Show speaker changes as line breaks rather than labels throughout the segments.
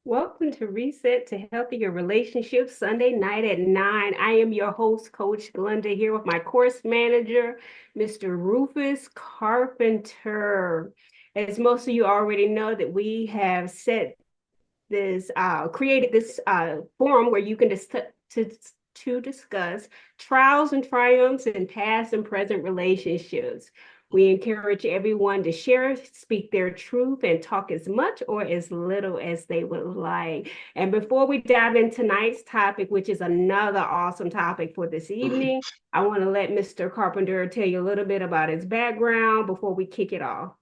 Welcome to Reset to Healthier Relationships, Sunday night at 9. I am your host, Coach Glenda, here with my course manager, Mr. Rufus Carpenter. As most of you already know, that we have created this forum where you can discuss trials and triumphs in past and present relationships. We encourage everyone to share, speak their truth, and talk as much or as little as they would like. And before we dive into tonight's topic, which is another awesome topic for this evening, I want to let Mr. Carpenter tell you a little bit about his background before we kick it off.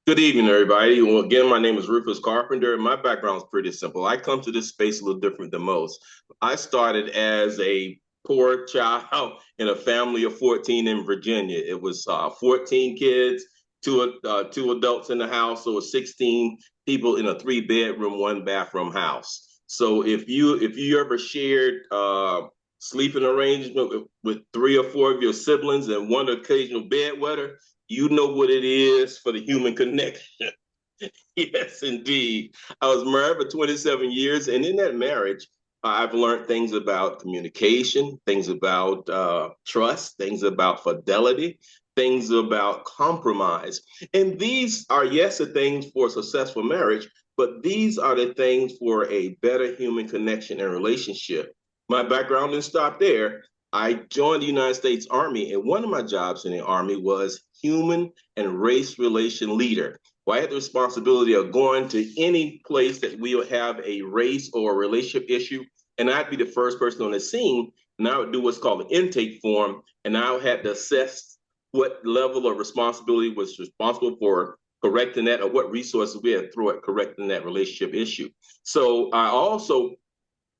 Good evening, everybody. Well, again, my name is Rufus Carpenter, and my background is pretty simple. I come to this space a little different than most. I started as a poor child in a family of 14 in Virginia. It was 14 kids, two adults in the house, so 16 people in a 3-bedroom, 1-bathroom house. So if you ever shared sleeping arrangement with 3 or 4 of your siblings and one occasional bedwetter, you know what it is for the human connection. Yes, indeed. I was married for 27 years, and in that marriage, I've learned things about communication, things about trust, things about fidelity, things about compromise. And these are, yes, the things for a successful marriage, but these are the things for a better human connection and relationship. My background didn't stop there. I joined the United States Army, and one of my jobs in the Army was human and race relation leader. Well, I had the responsibility of going to any place that we would have a race or a relationship issue, and I'd be the first person on the scene, and I would do what's called an intake form, and I had to assess what level of responsibility was responsible for correcting that, or what resources we had to throw at correcting that relationship issue. So I also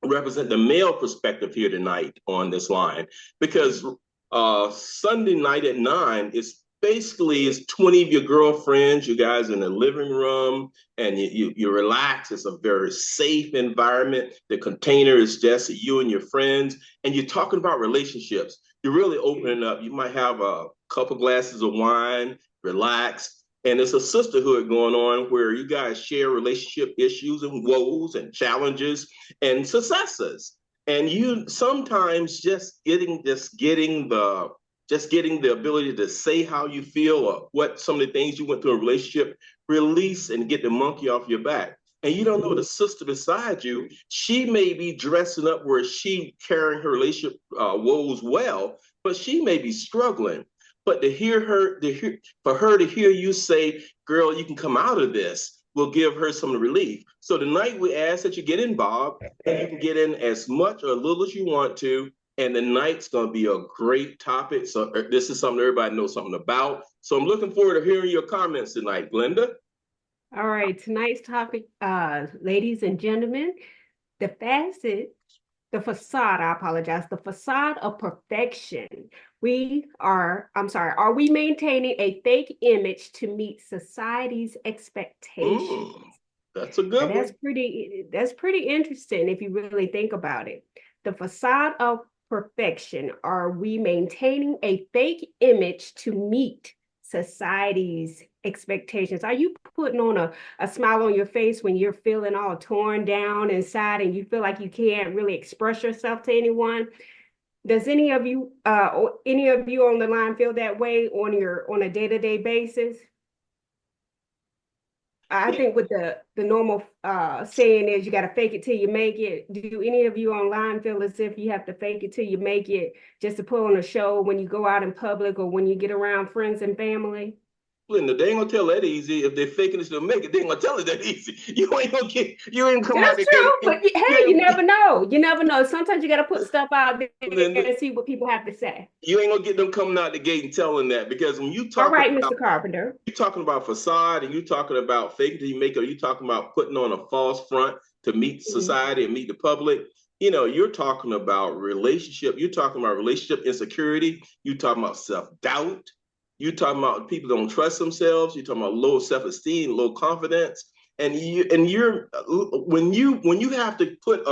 represent the male perspective here tonight on this line, because Sunday night at 9 is basically is 20 of your girlfriends, you guys in the living room, and you relax. It's a very safe environment. The container is just you and your friends, and you're talking about relationships. You're really opening up. You might have a couple glasses of wine, relax. And it's a sisterhood going on where you guys share relationship issues and woes and challenges and successes. And you sometimes just getting the ability to say how you feel or what some of the things you went through in a relationship, release and get the monkey off your back. And you don't know the sister beside you, she may be dressing up where she carrying her relationship woes well, but she may be struggling. But for her to hear you say, girl, you can come out of this, will give her some relief. So tonight we ask that you get involved, and you can get in as much or a little as you want to. And the night's going to be a great topic. So this is something everybody knows something about. So I'm looking forward to hearing your comments tonight, Glenda.
All right, tonight's topic, ladies and gentlemen, the facade of perfection. Are we maintaining a fake image to meet society's expectations?
That's a good one.
That's pretty interesting if you really think about it. The facade of perfection. Are we maintaining a fake image to meet society's expectations? Are you putting on a smile on your face when you're feeling all torn down inside and you feel like you can't really express yourself to anyone? Does any of you on the line feel that way on a day-to-day basis? I think with the normal saying is you got to fake it till you make it. Do any of you online feel as if you have to fake it till you make it just to put on a show when you go out in public or when you get around friends and family?
Linda, they ain't gonna tell that easy. If they're faking it to make it, they ain't gonna tell it that easy. You ain't come out.
That's true, but hey, you never know. You never know. Sometimes you got to put stuff out there
Linda,
and see what people have to say.
You ain't gonna get them coming out the gate and telling that, because when you talk,
all right, Mr. Carpenter,
you're talking about facade and you're talking about fake it till you make it. You're talking about putting on a false front to meet society and meet the public. You know, you're talking about relationship. You're talking about relationship insecurity. You're talking about self-doubt. You're talking about people don't trust themselves. You're talking about low self-esteem, low confidence, when you have to put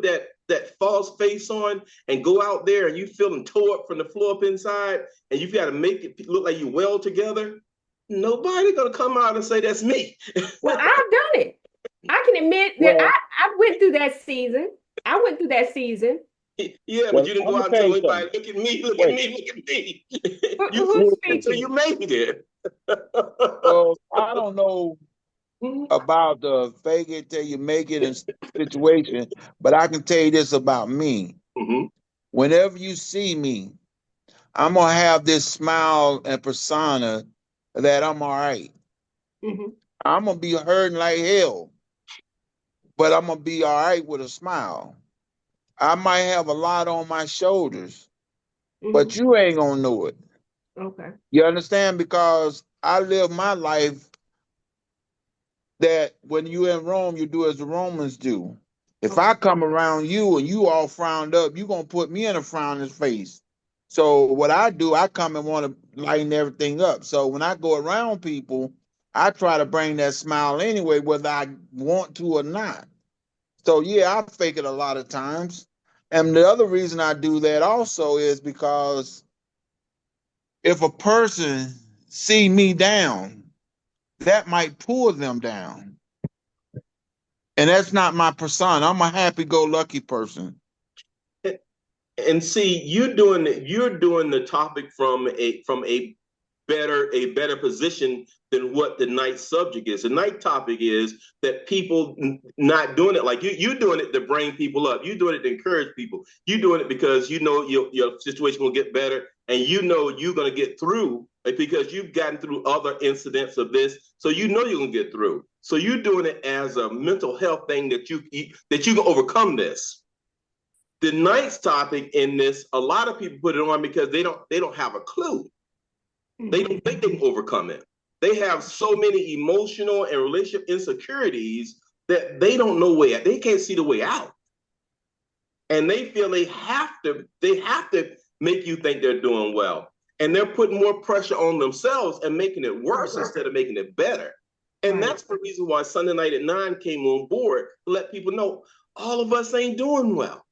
that false face on and go out there and you feeling tore up from the floor up inside, and you've got to make it look like you're well together. Nobody gonna come out and say that's me.
Well, I've done it. I can admit that
Well,
I went through that season. I went through that season.
Yeah, but
well,
you didn't
I'm
go
gonna
out and
tell
tell
you
anybody,
something.
look at me, look at
Wait,
me, look at me. You
Who's
listen.
until you
speaking?
made it.
Well, I don't know about the fake it till you make it and situation, but I can tell you this about me.
Mhm.
Whenever you see me, I'm gonna have this smile and persona that I'm all right.
Hmm.
I'm gonna be hurting like hell, but I'm gonna be all right with a smile. I might have a lot on my shoulders, but
Hmm.
you ain't gonna know it.
Okay.
You understand? Because I live my life that when you in Rome, you do as the Romans do. If
Okay.
I come around you and you all frowned up, you gonna put me in a frowning face. So what I do, I come and want to lighten everything up. So when I go around people, I try to bring that smile anyway, whether I want to or not. So yeah, I fake it a lot of times. And the other reason I do that also is because if a person see me down, that might pull them down. And that's not my persona. I'm a happy-go-lucky person.
And see, you're doing the topic from a better position than what the night subject is. The night topic is that people not doing it like you doing it to bring people up. You doing it to encourage people. You doing it because you know your situation will get better, and you know you're gonna get through because you've gotten through other incidents of this, so you know you're gonna get through. So you're doing it as a mental health thing that you can overcome this. The night's topic in this, a lot of people put it on because they don't have a clue. They
Hmm.
don't think they can overcome it. They have so many emotional and relationship insecurities that they don't know way out. They can't see the way out. And they feel they have to make you think they're doing well. And they're putting more pressure on themselves and making it worse instead of making it better. And
Right.
that's the reason why Sunday Night at 9 came on board to let people know all of us ain't doing well.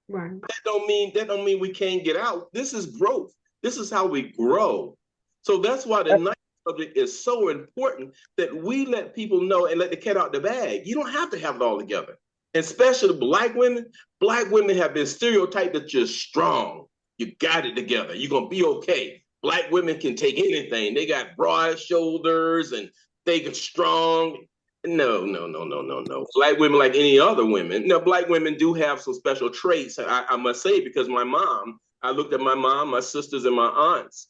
Right.
That don't mean we can't get out. This is growth. This is how we grow. So that's why the night subject is so important that we let people know and let the cat out the bag. You don't have to have it all together. Especially black women. Black women have been stereotyped that you're strong. You got it together. You're gonna be okay. Black women can take anything. They got broad shoulders and they get strong. No, no, no, no, no, no. Black women, like any other women, now black women do have some special traits. I must say, because I looked at my mom, my sisters, and my aunts,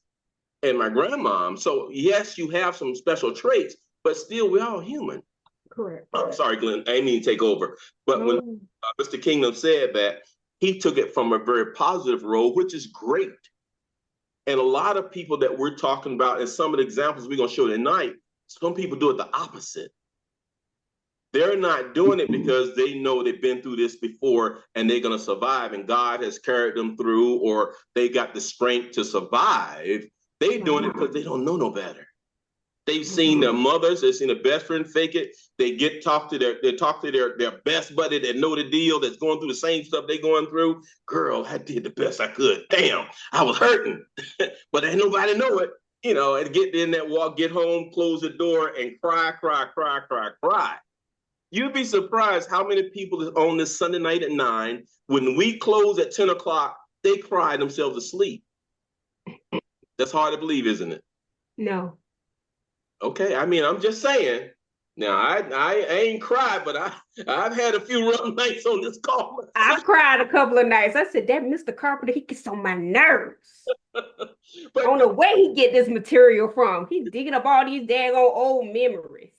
and my grandmom. So yes, you have some special traits, but still, we're all human.
Correct.
I'm sorry, Glenn. I didn't mean to take over. But when
No.
Mr. Kingdom said that, he took it from a very positive role, which is great. And a lot of people that we're talking about, and some of the examples we're going to show tonight, some people do it the opposite. They're not doing it because they know they've been through this before and they're going to survive and God has carried them through or they got the strength to survive. They're doing it because they don't know no better. They've seen their mothers, they've seen a best friend fake it. They talk to their best buddy that know the deal that's going through the same stuff they're going through. Girl, I did the best I could. Damn, I was hurting. But ain't nobody know it. And get in that walk, get home, close the door, and cry, cry, cry, cry, cry. You'd be surprised how many people on this Sunday night at 9, when we close at 10 o'clock, they cry themselves to sleep. That's hard to believe, isn't it?
No.
Okay, I mean, I'm just saying. Now, I ain't cried, but I've had a few rough nights on this call
I've
myself.
cried a couple of nights. I said, that Mr. Carpenter, he gets on my nerves. I don't
But
know where he get this material from. He's digging up all these daggone old memories.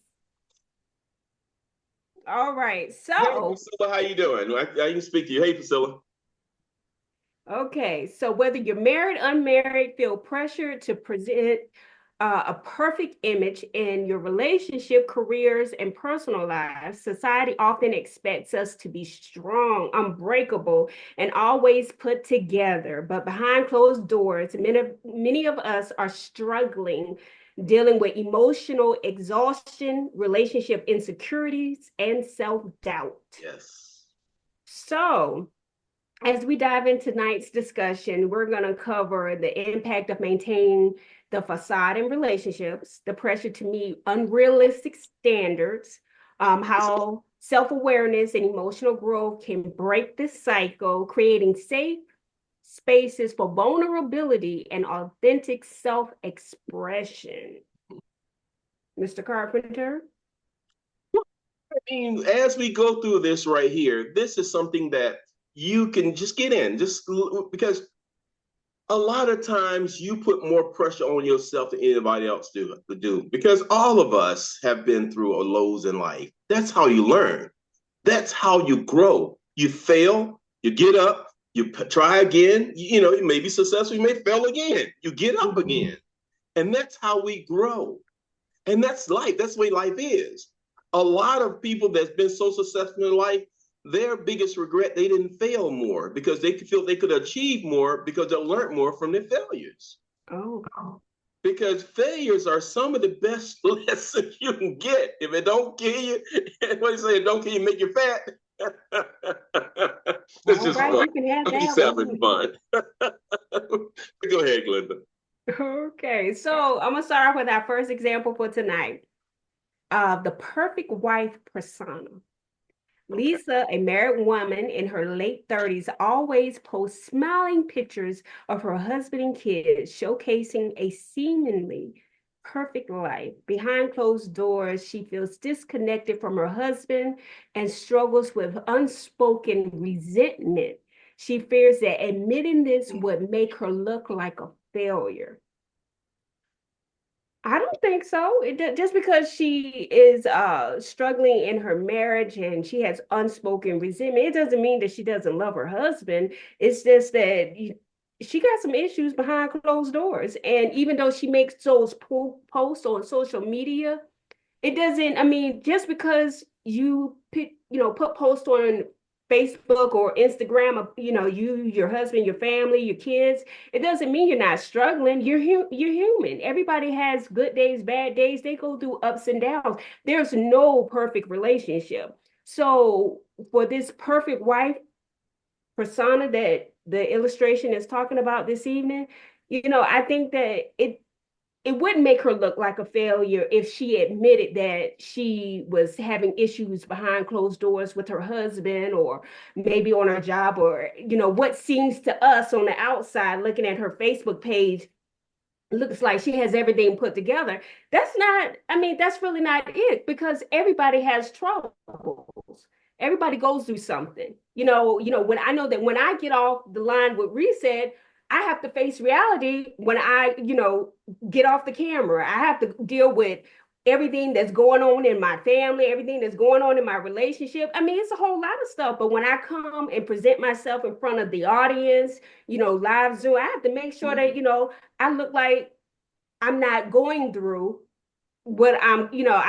All right.
hey,
So,
Priscilla, how you doing? I can speak to you. Hey, Priscilla.
okay. So whether you're married, unmarried, feel pressured to present a perfect image in your relationship, careers, and personal lives, society often expects us to be strong, unbreakable, and always put together. But behind closed doors, many of us are struggling, dealing with emotional exhaustion, relationship insecurities, and self-doubt.
Yes.
So, as we dive into tonight's discussion, we're going to cover the impact of maintaining the facade in relationships, the pressure to meet unrealistic standards, how Self-awareness and emotional growth can break this cycle, creating safe spaces for vulnerability and authentic self-expression. Mr. Carpenter?
I mean, as we go through this right here, this is something that you can just get in, just because a lot of times you put more pressure on yourself than anybody else do, because all of us have been through a lows in life. That's how you learn. That's how you grow. You fail, you get up, you try again. You may be successful, you may fail again. You get up again. And that's how we grow. And that's life. That's the way life is. A lot of people that's been so successful in life, their biggest regret, they didn't fail more because they feel they could achieve more because they learned more from their failures.
Oh.
Because failures are some of the best lessons you can get. If it don't kill you, what do you say? It don't kill you, make you fat. It's just fun.
You can have
I'm just
that
having fun. Go ahead, Glenda.
Okay, so I'm gonna start off with our first example for tonight. The perfect wife persona. Lisa, a married woman in her late 30s, always posts smiling pictures of her husband and kids, showcasing a seemingly perfect life. Behind closed doors, she feels disconnected from her husband and struggles with unspoken resentment. She fears that admitting this would make her look like a failure. I don't think so. Just because she is struggling in her marriage and she has unspoken resentment, it doesn't mean that she doesn't love her husband. It's just that she got some issues behind closed doors. And even though she makes those posts on social media, it doesn't, I mean, just because you put posts on Facebook or Instagram of, you, your husband, your family, your kids, it doesn't mean you're not struggling. You're human. Everybody has good days, bad days. They go through ups and downs. There's no perfect relationship. So for this perfect wife persona that the illustration is talking about this evening, I think that it wouldn't make her look like a failure if she admitted that she was having issues behind closed doors with her husband or maybe on her job, or what seems to us on the outside looking at her Facebook page looks like she has everything put together. That's really not it, because everybody has troubles. Everybody goes through something. When I know that when I get off the line with Reset, I have to face reality when I, get off the camera. I have to deal with everything that's going on in my family, everything that's going on in my relationship. I mean, it's a whole lot of stuff. But when I come and present myself in front of the audience, live Zoom, I have to make sure that, I look like I'm not going through what I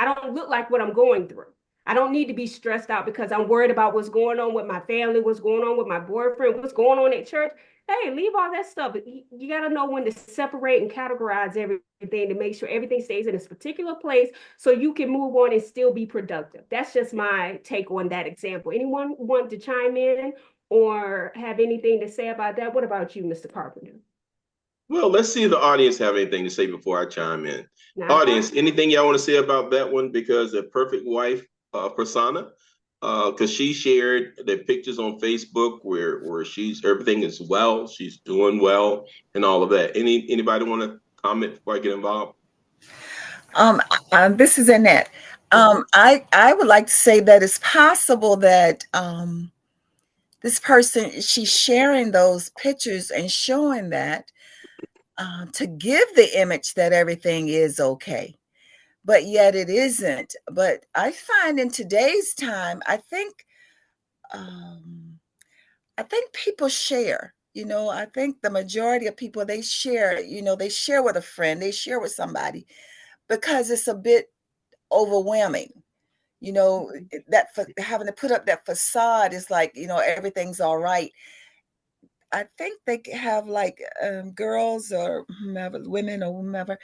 don't look like what I'm going through. I don't need to be stressed out because I'm worried about what's going on with my family, what's going on with my boyfriend, what's going on at church. Hey, leave all that stuff. You got to know when to separate and categorize everything to make sure everything stays in its particular place so you can move on and still be productive. That's just my take on that example. Anyone want to chime in or have anything to say about that? What about you, Mr. Carpenter?
Well, let's see if the audience have anything to say before I chime in.
Not
Audience, anything y'all want to say about that one? Because a perfect wife persona, because she shared the pictures on Facebook where everything is well, she's doing well, and all of that. Anybody want to comment before I get involved?
This is Annette. I would like to say that it's possible that this person, she's sharing those pictures and showing that to give the image that everything is okay, but yet it isn't. But I find in today's time, I think people share. I think the majority of people, they share. They share with a friend, they share with somebody because it's a bit overwhelming. That having to put up that facade is like, everything's all right. I think they have like girls or whomever, women or whomever,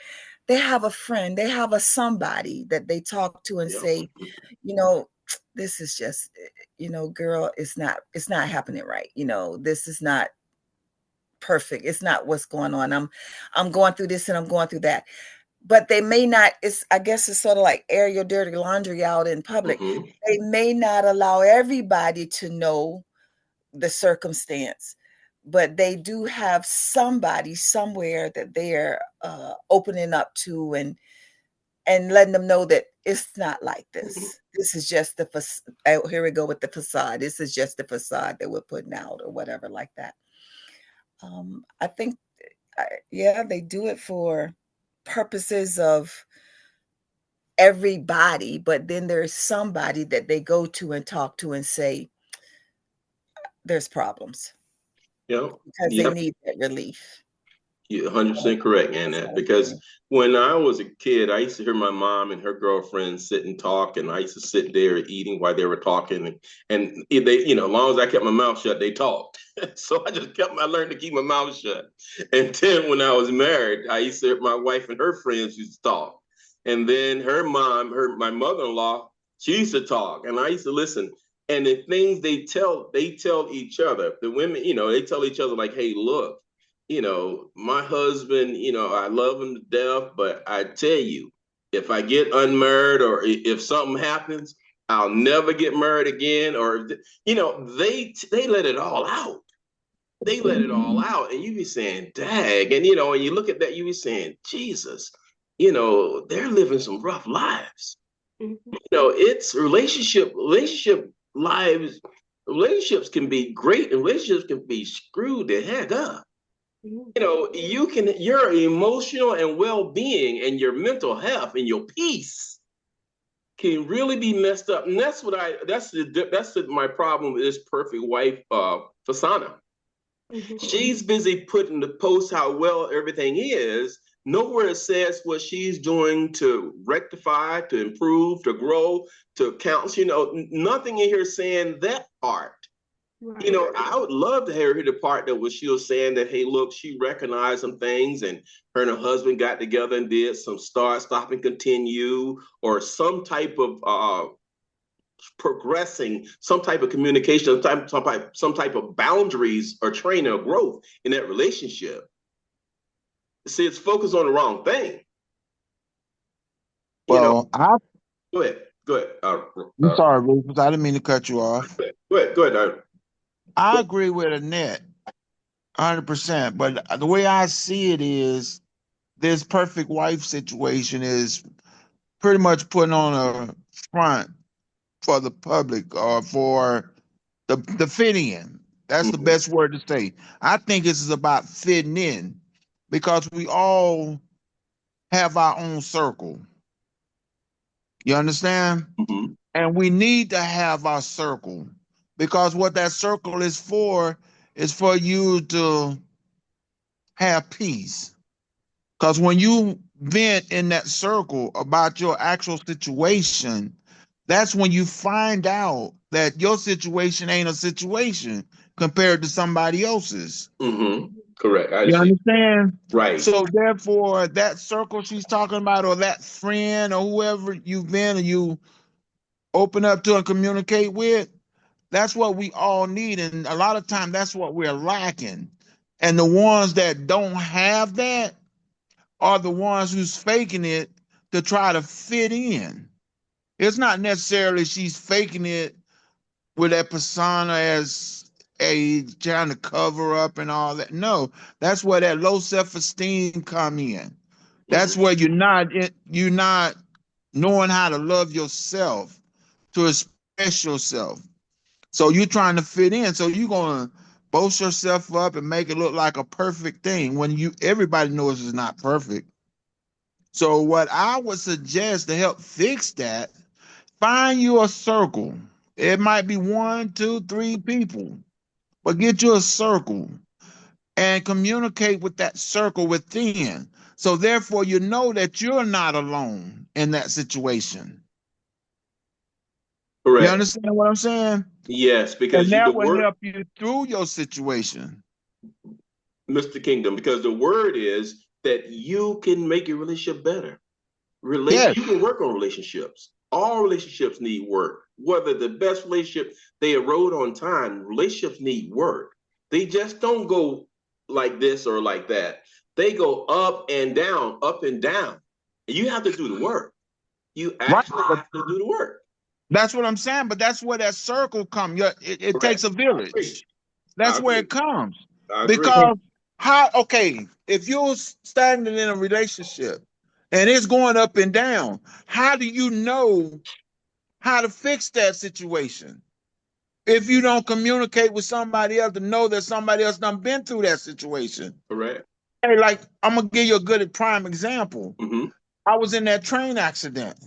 they have a friend, they have a somebody that they talk to and say, this is just, girl, it's not happening right. This is not perfect. It's not what's going on. I'm going through this and I'm going through that. but they may not, I guess it's sort of like air your dirty laundry out in public.
Mm-hmm.
They may not allow everybody to know the circumstance, but they do have somebody somewhere that they're opening up to and letting them know that it's not like this.
Mm-hmm.
This is just here we go with the facade. This is just the facade that we're putting out or whatever like that. I think, yeah, they do it for purposes of everybody, but then there's somebody that they go to and talk to and say, there's problems.
Yep.
Because they need that relief.
You're 100% correct, Annette, because when I was a kid, I used to hear my mom and her girlfriend sit and talk, and I used to sit there eating while they were talking, and they, as long as I kept my mouth shut, they talked. So I learned to keep my mouth shut. And then when I was married, I used to hear my wife and her friends used to talk. And then my mother-in-law, she used to talk, and I used to listen. And the things they tell each other, the women, they tell each other like, hey, look, my husband, I love him to death, but I tell you, if I get unmarried or if something happens, I'll never get married again. Or, they let it all out. They let it all out. And you be saying, dag. And, when you look at that, you be saying, Jesus, they're living some rough lives.
Mm-hmm.
It's relationship lives. Relationships can be great and relationships can be screwed the heck up. Your emotional and well-being and your mental health and your peace can really be messed up. And that's my problem with this perfect wife, Fasana. Mm-hmm. She's busy putting the post how well everything is. Nowhere it says what she's doing to rectify, to improve, to grow, to counsel. Nothing in here saying that part. Right. I would love to hear the part that she was saying that, hey, look, she recognized some things and her and her husband got together and did some start, stop, and continue, or some type of progressing, some type of communication, some type of boundaries or training or growth in that relationship. See, it's focused on the wrong thing.
Well,
go ahead.
I'm sorry, Rufus. I didn't mean to cut you off.
Go ahead.
I agree with Annette 100%, but the way I see it is this perfect wife situation is pretty much putting on a front for the public or for the fit in. That's the best word to say. I think this is about fitting in because we all have our own circle. You understand? Mm-hmm. And we need to have our circle. Because what that circle is for you to have peace. Because when you vent in that circle about your actual situation, that's when you find out that your situation ain't a situation compared to somebody else's.
Mm-hmm. Correct.
You understand?
Right.
So therefore, that circle she's talking about, or that friend or whoever you've been and you open up to and communicate with, that's what we all need. And a lot of times that's what we're lacking. And the ones that don't have that are the ones who's faking it to try to fit in. It's not necessarily she's faking it with that persona as a trying to cover up and all that. No, that's where that low self-esteem come in. That's where you're not knowing how to love yourself, to express yourself. So you're trying to fit in. So you're going to boast yourself up and make it look like a perfect thing when everybody knows it's not perfect. So what I would suggest to help fix that, find you a circle. It might be 1, 2, 3 people, but get you a circle and communicate with that circle within. So therefore, you know that you're not alone in that situation.
Correct.
You understand what I'm saying?
Yes, because
that will help you through your situation.
Mr. Kingdom, because the word is that you can make your relationship better.
Yes.
You can work on relationships. All relationships need work. Whether the best relationship they erode on time, relationships need work. They just don't go like this or like that. They go up and down, up and down. You have to do the work. You
Right.
actually have to do the work.
That's what I'm saying. But that's where that circle comes. It
Correct.
takes a village.
I
That's where
agree.
it comes.
I agree.
Because okay, if you're standing in a relationship and it's going up and down, how do you know how to fix that situation? If you don't communicate with somebody else to know that somebody else done been through that situation.
Correct.
Hey, like, I'm gonna give you a good prime example.
Mm-hmm.
I was in that train accident.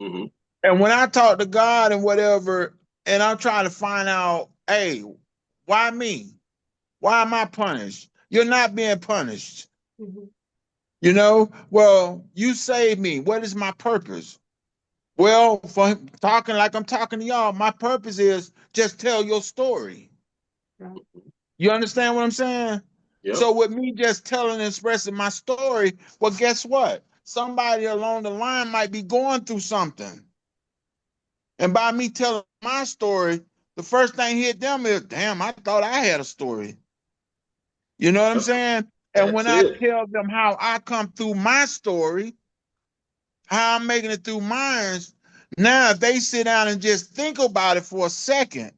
Mm-hmm.
And when I talk to God and whatever, and I'm trying to find out, hey, why me? Why am I punished? You're not being punished.
Mm-hmm.
You know, well, you saved me. What is my purpose? Well, for talking like I'm talking to y'all, my purpose is just tell your story.
Right.
You understand what I'm saying?
Yep.
So with me just telling and expressing my story, well, guess what? Somebody along the line might be going through something. And by me telling my story, the first thing hit them is, damn, I thought I had a story. You know what I'm saying? And when I tell them how I come through my story, how I'm making it through mine, now if they sit down and just think about it for a second,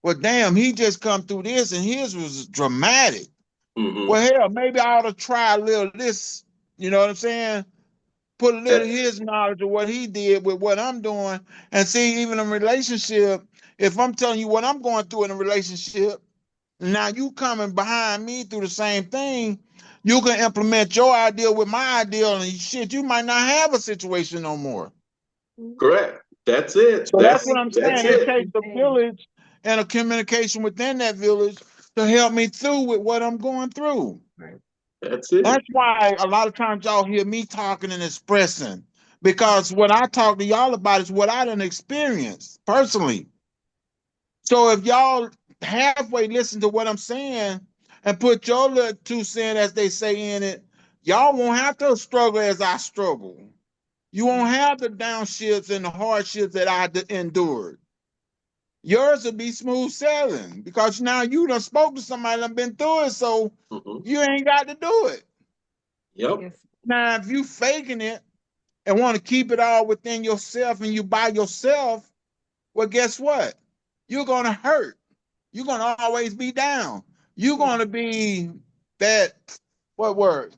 well, damn, he just come through this and his was dramatic.
Mm-hmm.
Well, hell, maybe I ought to try a little of this, you know what I'm saying? Put a little of his knowledge of what he did with what I'm doing, and see, even in a relationship, if I'm telling you what I'm going through in a relationship, now you coming behind me through the same thing, you can implement your idea with my ideal, and shit, you might not have a situation no more.
Correct. That's it.
So that's what I'm saying. It
it.
takes a village and a communication within that village to help me through with what I'm going through.
Right.
That's it.
That's why a lot of times y'all hear me talking and expressing, because what I talk to y'all about is what I done experienced personally. So if y'all halfway listen to what I'm saying and put your little 2 cents, as they say, in it, y'all won't have to struggle as I struggle. You won't have the downshifts and the hardships that I endured. Yours will be smooth sailing because now you done spoke to somebody that been through it, so you ain't got to do it.
Yep.
Yes.
Now, if you faking it and want to keep it all within yourself and you by yourself, well, guess what? You're going to hurt. You're going to always be down. You're going to be that, what word?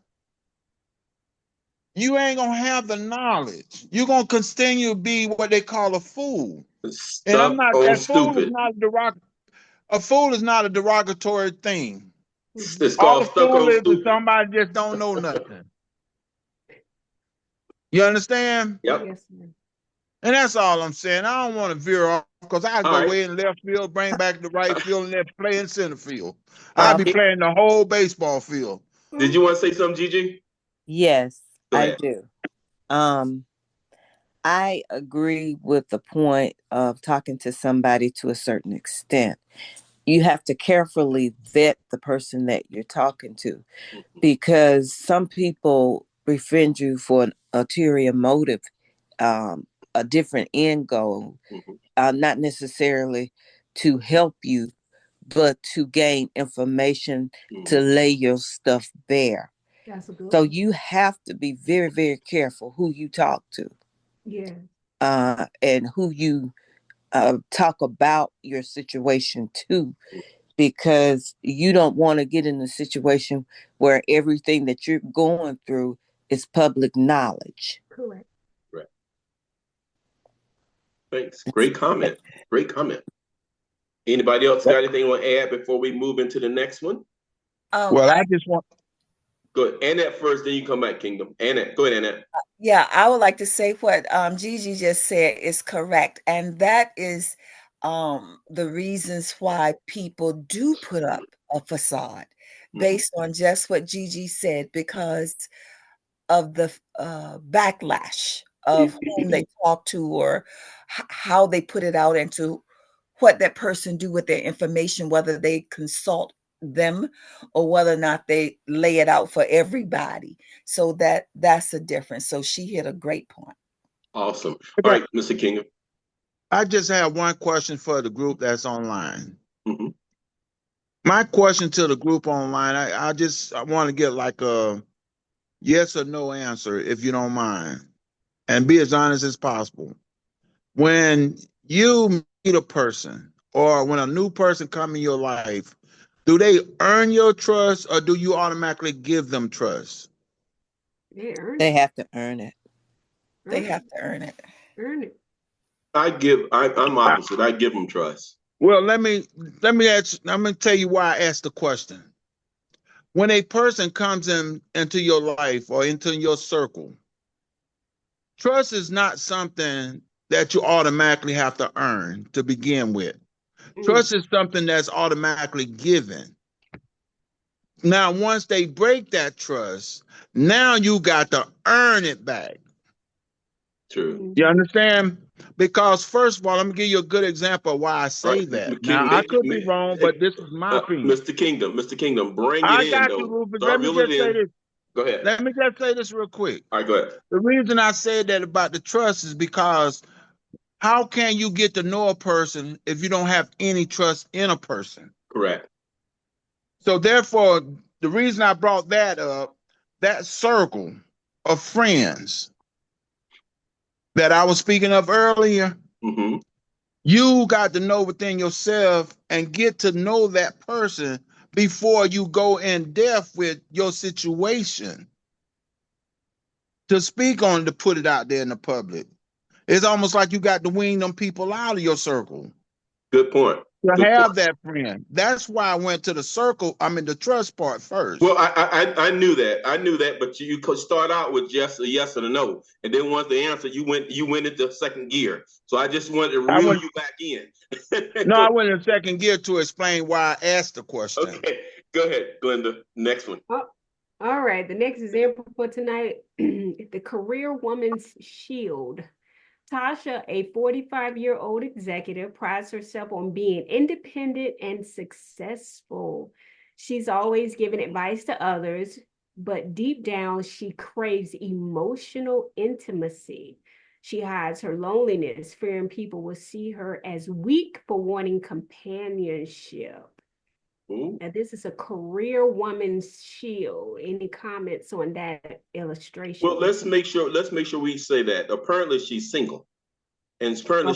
You ain't going to have the knowledge. You're going to continue to be what they call a fool. And I'm not, a fool is not a fool is not a derogatory thing.
It's
All
called
a
stuck
fool
on
is
stupid.
somebody just don't know nothing. You understand?
Yep.
Yes, ma'am.
And that's all I'm saying. I don't want to veer off because I go
right.
way in left field, bring back the right field, and then play in center field. I'll be playing the whole baseball field.
Did you want to say something, Gigi?
Yes, I do. I agree with the point of talking to somebody to a certain extent. You have to carefully vet the person that you're talking to, because some people befriend you for an ulterior motive, a different end goal, not necessarily to help you, but to gain information to lay your stuff bare.
That's a good
So
one.
you have to be very, very careful who you talk to.
Yeah.
And who you talk about your situation to, because you don't want to get in a situation where everything that you're going through is public knowledge.
Correct.
Right. Thanks. Great comment. Great comment. Anybody else got anything you want to add before we move into the next one?
Well, I just want.
Go ahead. Annette first, then you come back, Kingdom. Annette, go ahead, Annette.
Yeah, I would like to say what Gigi just said is correct. And that is the reasons why people do put up a facade based on just what Gigi said, because of the backlash of whom they talk to, or how they put it out, into what that person do with their information, whether they consult them or whether or not they lay it out for everybody. So that's a difference. So she hit a great point.
Awesome. All right, Mr. Kingdom.
I just have one question for the group that's online. My question to the group online, I want to get like Yes or no answer, if you don't mind, and be as honest as possible. When you meet a person or when a new person come in your life, do they earn your trust or do you automatically give them trust?
They have to earn it.
They have to earn it.
Earn it.
I'm opposite. I give them trust.
Well, let me tell you why I asked the question. When a person comes into your life or into your circle, trust is not something that you automatically have to earn to begin with. Trust is something that's automatically given. Now, once they break that trust, now you got to earn it back.
True.
You understand? Because first of all, let me give you a good example of why I say
Right.
that. Now, I could be wrong, but this is my opinion.
Mr. Kingdom, bring it
I
in,
got
though.
you, Rufus.
Start
Let me just say this.
Go ahead.
Let me just say this real quick.
All right, go ahead.
The reason I said that about the trust is because how can you get to know a person if you don't have any trust in a person?
Correct.
So therefore, the reason I brought that up, that circle of friends that I was speaking of earlier, you got to know within yourself and get to know that person before you go in depth with your situation to speak on, to put it out there in the public. It's almost like you got to wean them people out of your circle.
Good point.
To
Good
have
point.
that friend. That's why I went to the circle, the trust part first.
Well, I knew that. I knew that, but you could start out with just a yes and a no. And then once the answer, you went into second gear. So I just wanted to reel you back in.
No, I went in second gear to explain why I asked the question.
Okay. Go ahead, Glenda. Next one.
Oh, all right. The next example for tonight, the career woman's shield. Tasha, a 45-year-old executive, prides herself on being independent and successful. She's always giving advice to others, but deep down, she craves emotional intimacy. She hides her loneliness, fearing people will see her as weak for wanting companionship.
Ooh.
Now, this is a career woman's shield. Any comments on that illustration?
Well, let's make sure we say that. Apparently, she's single, and apparently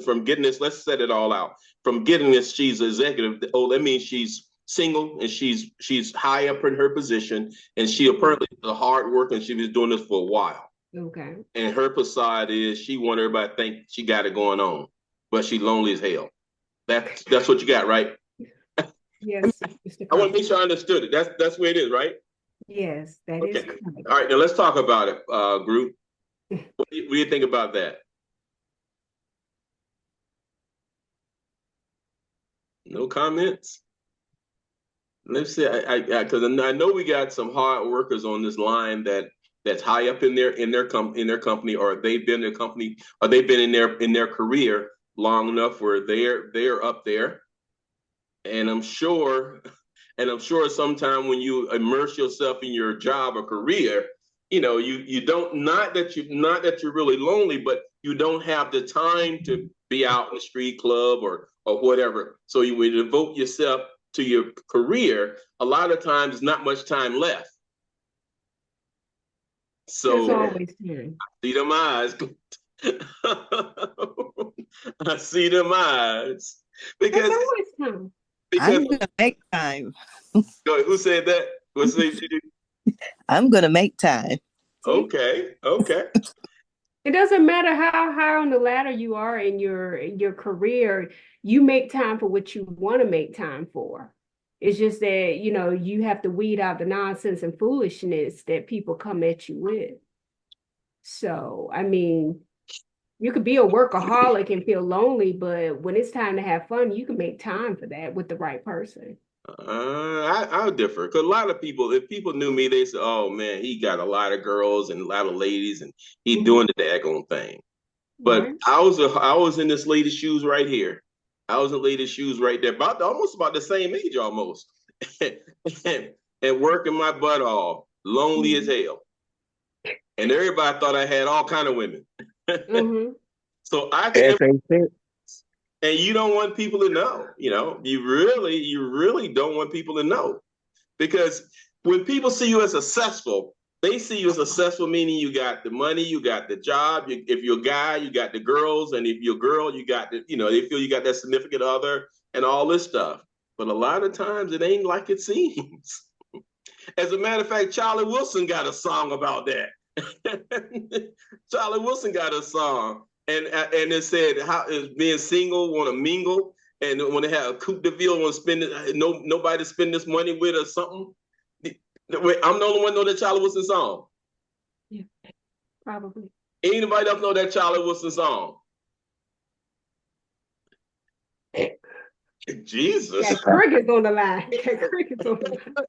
from getting this. Let's set it all out. From getting this, she's executive. Oh, that means she's single and she's high up in her position, and she apparently is a hard worker, and she was doing this for a while.
Okay.
And her facade is she wants everybody to think she got it going on, but she's lonely as hell. That's what you got, right?
Yes.
I want to make sure I understood it. That's where it is, right?
Yes, that is correct.
All right, now let's talk about it, group. What do you think about that? No comments? Let's see. Because I know we got some hard workers on this line that's high up in their company, or they've been in their company, or they've been in their career long enough where they're up there. And I'm sure sometime when you immerse yourself in your job or career, you don't, not that you're really lonely, but you don't have the time to be out in the street club or whatever. So you would devote yourself to your career. A lot of times, not much time left. So
always here.
I see them eyes. I see them eyes because
I'm gonna make time.
Go ahead. Who said that? What said you?
I'm gonna make time.
Okay.
It doesn't matter how high on the ladder you are in your career, you make time for what you want to make time for. It's just that, you have to weed out the nonsense and foolishness that people come at you with. So, I mean, you could be a workaholic and feel lonely, but when it's time to have fun, you can make time for that with the right person.
I'll differ, because a lot of people, if people knew me, they say, "Oh man, he got a lot of girls and a lot of ladies, and he doing the daggone thing." But
Right.
I was in this lady's shoes right here. I was in lady's shoes right there, almost about the same age almost, and working my butt off, lonely as hell, and everybody thought I had all kind of women. So I can. And you don't want people to know, you really don't want people to know, because when people see you as successful, they see you as successful, meaning you got the money, you got the job. If you're a guy, you got the girls, and if you're a girl, you got the, they feel you got that significant other and all this stuff. But a lot of times it ain't like it seems. As a matter of fact, Charlie Wilson got a song about that. Charlie Wilson got a song, and it said how is being single, want to mingle, and when they have a coupe de ville, want to spend it, nobody to spend this money with or something. I'm the only one know that Charlie Wilson song.
Yeah, probably.
Anybody else know that Charlie Wilson song? Jesus.
Got crickets on the line. Got crickets on the
line.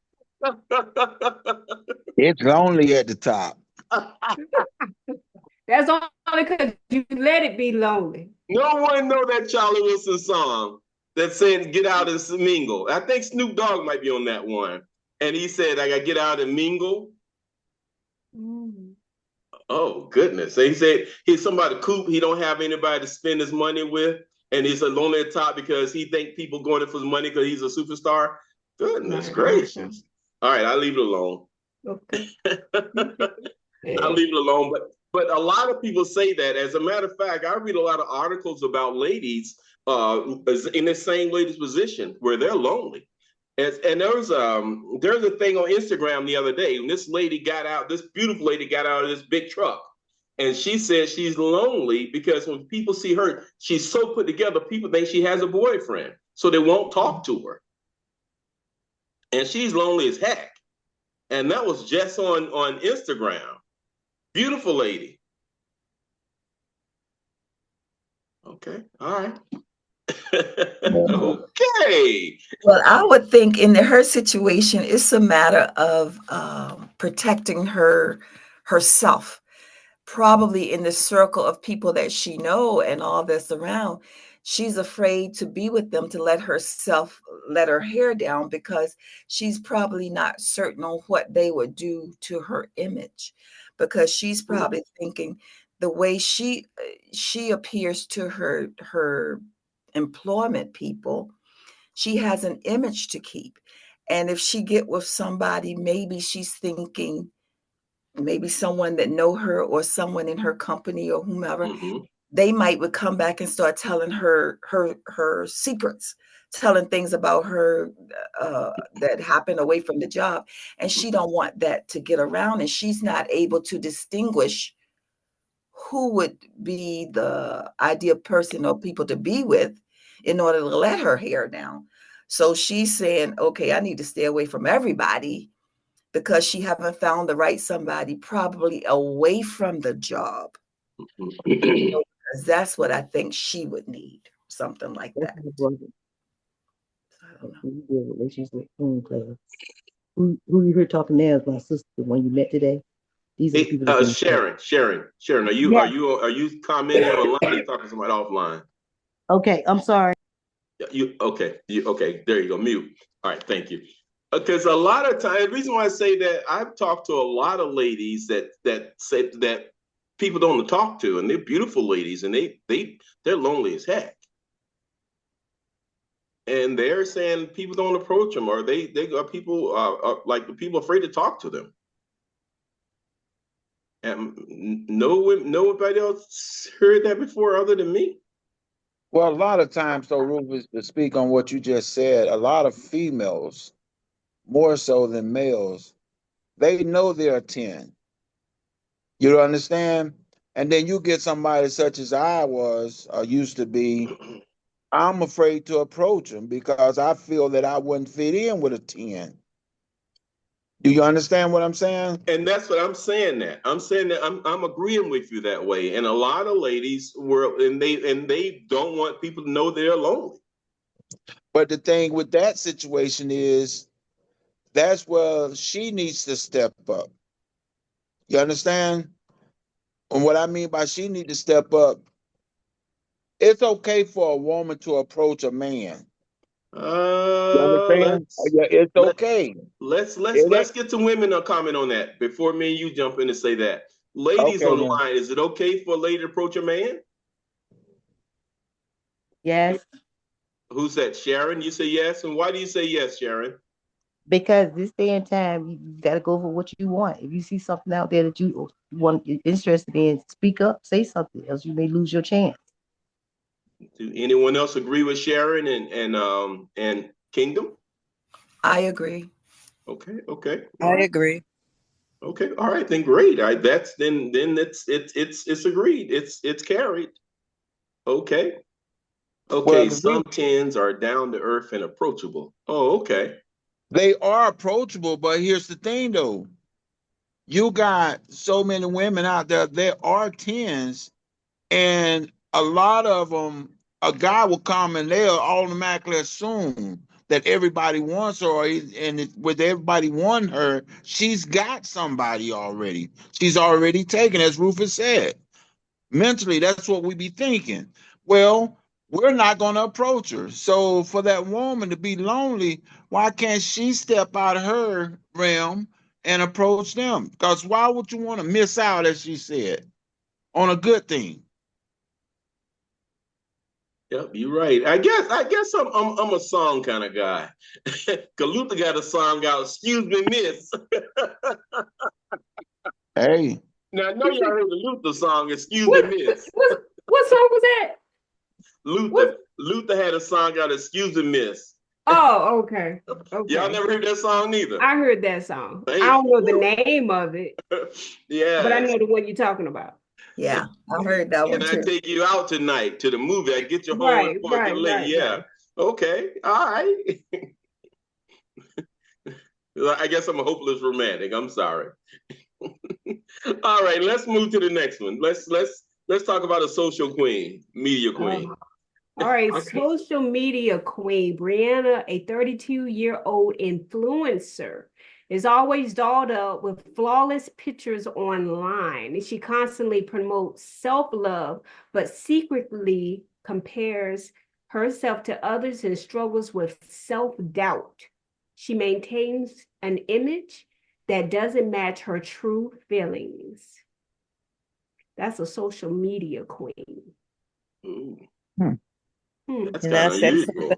It's lonely at the top.
That's only because you let it be lonely.
No one know that Charlie Wilson song that said "Get out and mingle." I think Snoop Dogg might be on that one, and he said, "I got to get out and mingle."
Mm.
Oh goodness! So he said he's somebody coop. He don't have anybody to spend his money with, and he's alone at the top because he think people going in for his money because he's a superstar. Goodness gracious! All right, I'll leave it alone.
Okay.
I'll leave it alone. But a lot of people say that. As a matter of fact, I read a lot of articles about ladies in the same lady's position where they're lonely. And there's a thing on Instagram the other day, and this beautiful lady got out of this big truck. And she said she's lonely because when people see her, she's so put together, people think she has a boyfriend. So they won't talk to her. And she's lonely as heck. And that was just on Instagram. Beautiful lady. Okay, all right. Okay.
Well, I would think in her situation, it's a matter of protecting herself. Probably in the circle of people that she know and all that's around, she's afraid to be with them, to let her hair down, because she's probably not certain on what they would do to her image, because she's probably thinking the way she appears to her employment people, she has an image to keep. And if she get with somebody, maybe she's thinking, maybe someone that know her or someone in her company or whomever, they would come back and start telling her secrets, telling things about her that happened away from the job. And she don't want that to get around, and she's not able to distinguish who would be the ideal person or people to be with in order to let her hair down. So she's saying, okay, I need to stay away from everybody, because she haven't found the right somebody, probably away from the job. Because that's what I think she would need, something like that.
Who you heard talking now is my sister, the one you met today. These are the people.
Sharon, are you commenting online? Or are you talking to somebody offline?
Okay, I'm sorry.
Okay, there you go, mute. All right, thank you. Because a lot of times, the reason why I say that, I've talked to a lot of ladies that say that people don't want to talk to, and they're beautiful ladies, and they're lonely as heck. And they're saying people don't approach them, or they are people like the people afraid to talk to them. And nobody else heard that before other than me.
Well, a lot of times, though, Rufus, to speak on what you just said, a lot of females, more so than males, they know they're 10. You understand? And then you get somebody such as I was, used to be, I'm afraid to approach them because I feel that I wouldn't fit in with a 10. Do you understand what I'm saying?
And that's what I'm saying. I'm agreeing with you that way. And a lot of ladies they don't want people to know they're lonely.
But the thing with that situation is, that's where she needs to step up. You understand? And what I mean by she need to step up, it's okay for a woman to approach a man. You understand? It's okay.
Let's get to women to comment on that before me and you jump in and say that. Ladies on the line, is it okay for a lady to approach a man?
Yes.
Who's that? Sharon? You say yes, and why do you say yes, Sharon?
Because this day and time, you gotta go for what you want. If you see something out there that you want interested in, speak up, say something, else you may lose your chance.
Do anyone else agree with Sharon and Kingdom?
I agree.
Okay, okay.
I agree.
Okay, all right, then great. That's then it's agreed. It's carried. Okay.
Well,
Okay, some tens are down to earth and approachable. Oh, okay.
they are approachable, but here's the thing though. You got so many women out there, there are tens, and a lot of them, a guy will come and they'll automatically assume that everybody wants her, with everybody want her, she's got somebody already. She's already taken, as Rufus said. Mentally, that's what we be thinking. Well, we're not going to approach her. So for that woman to be lonely, why can't she step out of her realm and approach them? Because why would you want to miss out, as she said, on a good thing?
Yep, you're right. I guess I'm a song kind of guy. Luther got a song out, "Excuse Me, Miss."
Hey.
Now I know y'all heard the Luther song, "Excuse Me, Miss."
What song was that?
Luther had a song out, "Excuse Me, Miss."
Oh, okay. Okay.
Y'all never heard that song neither?
I heard that song. I don't know the name of it.
Yeah.
But I know the one you're talking about.
Yeah, I heard that one
Can I
too.
take you out tonight to the movie? I get you home
Right,
and park
right,
late.
right,
Yeah.
right.
Okay. All right. I guess I'm a hopeless romantic. I'm sorry. All right, let's move to the next one. Let's talk about a social queen, media queen.
All right, social media queen, Brianna, a 32-year-old influencer, is always dolled up with flawless pictures online. She constantly promotes self-love, but secretly compares herself to others and struggles with self-doubt. She maintains an image that doesn't match her true feelings. That's a social media queen.
That's kind of unusual.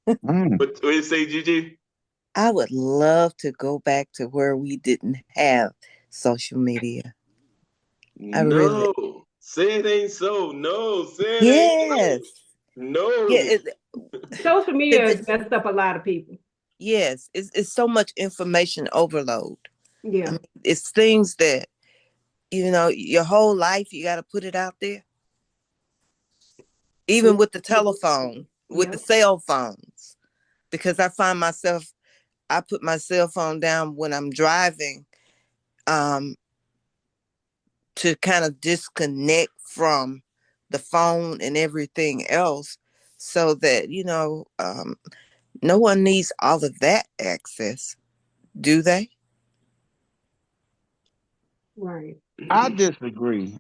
What do you say, Gigi?
I would love to go back to where we didn't have social media.
No, say it ain't so. No, say it ain't so. No.
Yeah,
social media has messed up a lot of people.
Yes, it's so much information overload.
Yeah.
I mean, it's things that, your whole life, you got to put it out there. Even with the telephone, with the cell phones, because I find myself, I put my cell phone down when I'm driving, to kind of disconnect from the phone and everything else, so that, no one needs all of that access, do they?
Right.
I disagree.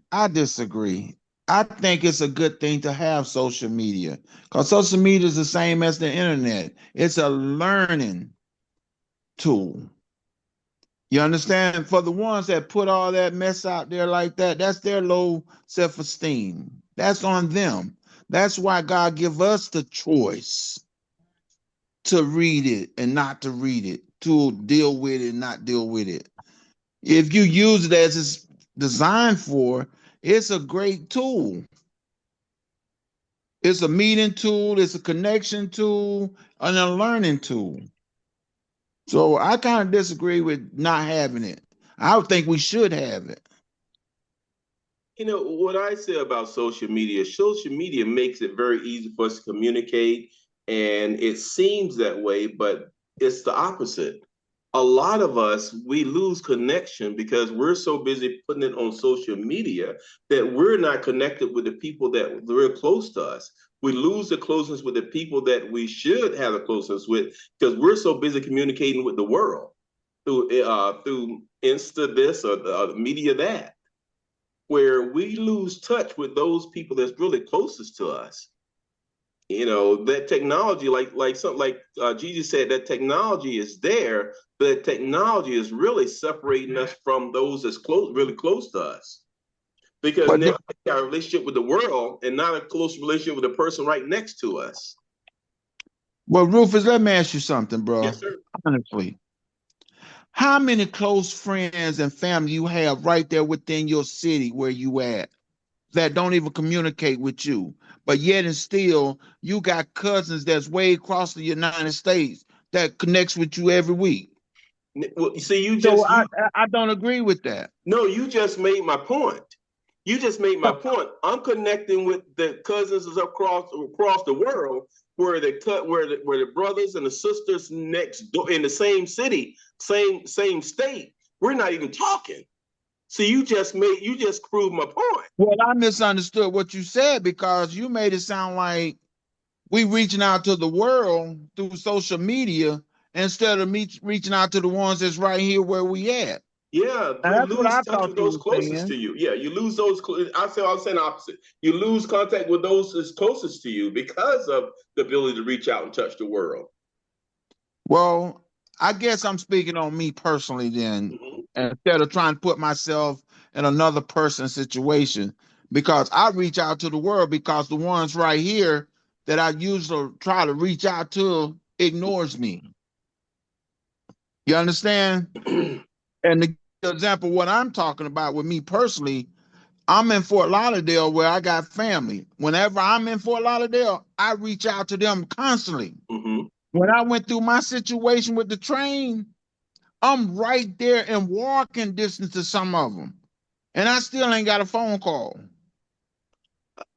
I think it's a good thing to have social media, because social media is the same as the internet. It's a learning tool. You understand? For the ones that put all that mess out there like that, that's their low self-esteem. That's on them. That's why God give us the choice to read it and not to read it, to deal with it and not deal with it. If you use it as it's designed for, it's a great tool. It's a meeting tool, it's a connection tool, and a learning tool. So I kind of disagree with not having it. I would think we should have it.
What I say about social media makes it very easy for us to communicate, and it seems that way, but it's the opposite. A lot of us, we lose connection because we're so busy putting it on social media that we're not connected with the people that are real close to us. We lose the closeness with the people that we should have the closeness with because we're so busy communicating with the world through Insta this or media that, where we lose touch with those people that's really closest to us. That technology, like something like Gigi said, that technology is there, but technology is really separating us from those that's really close to us. Because now we got a relationship with the world and not a close relationship with the person right next to us.
Well, Rufus, let me ask you something, bro.
Yes, sir.
Honestly, how many close friends and family you have right there within your city where you at that don't even communicate with you, but yet and still you got cousins that's way across the United States that connects with you every week?
Well, you see,
So I don't agree with that.
no, you just made my point. You just made my point. I'm connecting with the cousins across the world, where the brothers and the sisters next door in the same city, same state. We're not even talking. So you just proved my point.
Well, I misunderstood what you said because you made it sound like we reaching out to the world through social media instead of me reaching out to the ones that's right here where we at.
Yeah,
Now,
you
that's what
lose
I
touch
thought
with
you
those
were
closest
saying.
to you. Yeah, you lose those. I was saying opposite. You lose contact with those that's closest to you because of the ability to reach out and touch the world.
Well, I guess I'm speaking on me personally then, instead of trying to put myself in another person's situation, because I reach out to the world because the ones right here that I usually try to reach out to ignores me. You understand? And the example, what I'm talking about with me personally, I'm in Fort Lauderdale where I got family. Whenever I'm in Fort Lauderdale, I reach out to them constantly.
Mm-hmm.
When I went through my situation with the train, I'm right there in walking distance to some of them, and I still ain't got a phone call.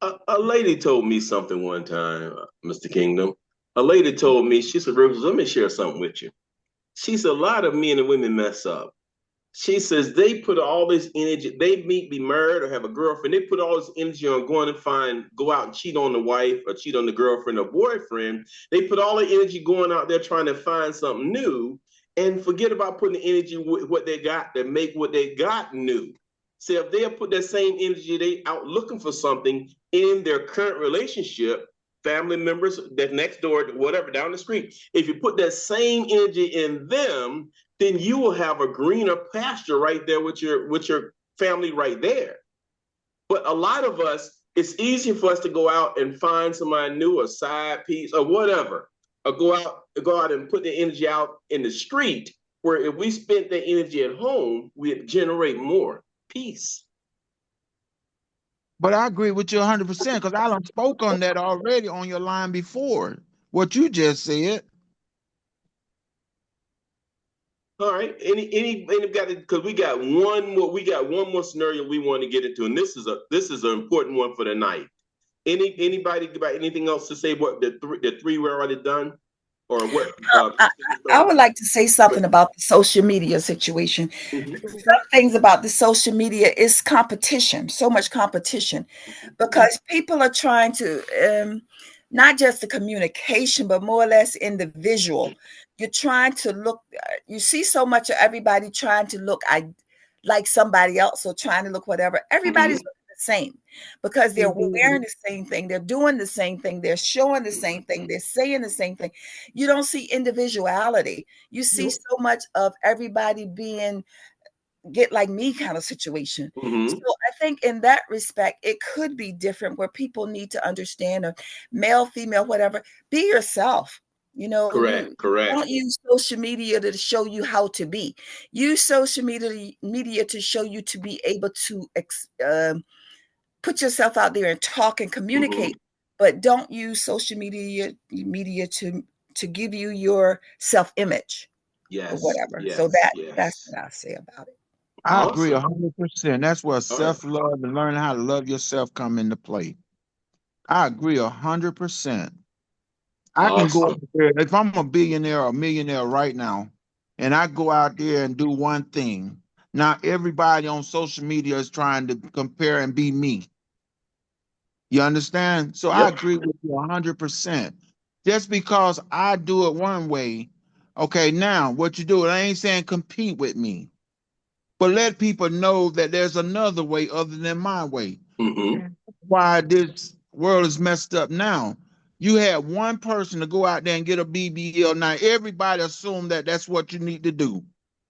A lady told me something one time, Mr. Kingdom. A lady told me, she said, "Rivers, let me share something with you." She said, "A lot of men and women mess up." She says they put all this energy, they be married or have a girlfriend, they put all this energy on going to go out and cheat on the wife or cheat on the girlfriend or boyfriend. They put all the energy going out there trying to find something new and forget about putting the energy with what they got to make what they got new. So if they put that same energy, they out looking for something in their current relationship, family members that next door, whatever, down the street. If you put that same energy in them, then you will have a greener pasture right there with your family right there. But a lot of us, it's easy for us to go out and find somebody new, a side piece or whatever, or go out and put the energy out in the street, where if we spent the energy at home, we'd generate more peace.
But I agree with you 100% because I done spoke on that already on your line before. What you just said.
All right. Any got it, because we got one more scenario we want to get into, and this is an important one for the night. Anybody got anything else to say? What the three we're already done, or what?
I would like to say something about the social media situation.
Mhm.
Some things about the social media is competition, so much competition, because people are trying to not just the communication, but more or less in the visual. You're trying to look. You see so much of everybody trying to look like somebody else, or trying to look whatever. Everybody's looking the same because they're wearing the same thing, they're doing the same thing, they're showing the same thing, they're saying the same thing. You don't see individuality. You see so much of everybody being get like me kind of situation. So I think in that respect, it could be different where people need to understand, or male, female, whatever, be yourself. You
Correct.
don't use social media to show you how to be. Use social media to show you to be able to put yourself out there and talk and communicate, but don't use social media to give you your self-image or
Yes.
whatever. So
Yes.
that's
Yes.
what I say about it.
I agree
Awesome.
100%. That's where
All right.
self-love and learning how to love yourself come into play. I agree 100%. I can go out
Awesome.
there if I'm a billionaire or a millionaire right now, and I go out there and do one thing. Now everybody on social media is trying to compare and be me. You understand? So I
Yep.
agree with you 100%. Just because I do it one way, okay, now what you do, I ain't saying compete with me, but let people know that there's another way other than my way.
Mm-hmm.
Why this world is messed up now. You had one person to go out there and get a BBL. Now everybody assume that that's what you need to do.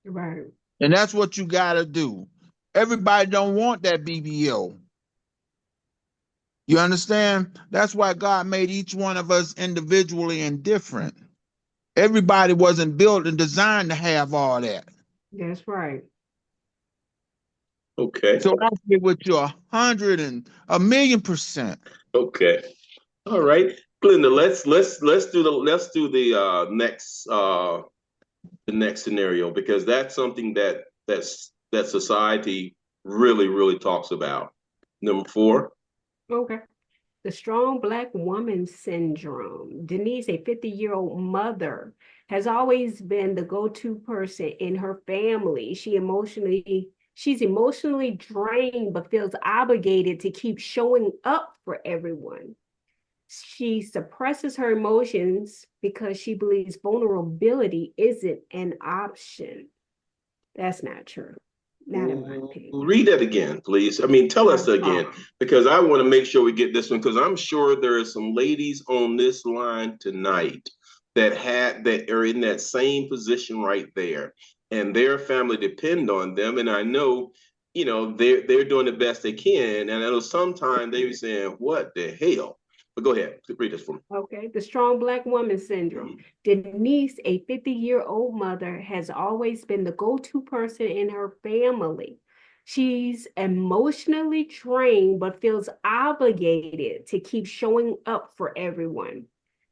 Right.
And that's what you got to do. Everybody don't want that BBL. You understand? That's why God made each one of us individually and different. Everybody wasn't built and designed to have all that.
That's right.
Okay.
So I agree with you 100 and a million%.
Okay. All right. Glenda, let's do the next scenario, because that's something that society really talks about. Number 4.
Okay. The strong Black woman syndrome. Denise, a 50-year-old mother, has always been the go-to person in her family. She's emotionally drained, but feels obligated to keep showing up for everyone. She suppresses her emotions because she believes vulnerability isn't an option. That's not true. Not in my opinion.
Read that again, please. I mean, tell us again, because I want to make sure we get this one, because I'm sure there are some ladies on this line tonight that are in that same position right there, and their family depend on them. And I know, they're doing the best they can, and I know sometimes they be saying, "What the hell?" But go ahead, read this for me.
Okay, the strong Black woman syndrome. Denise, a 50-year-old mother, has always been the go-to person in her family. She's emotionally drained, but feels obligated to keep showing up for everyone.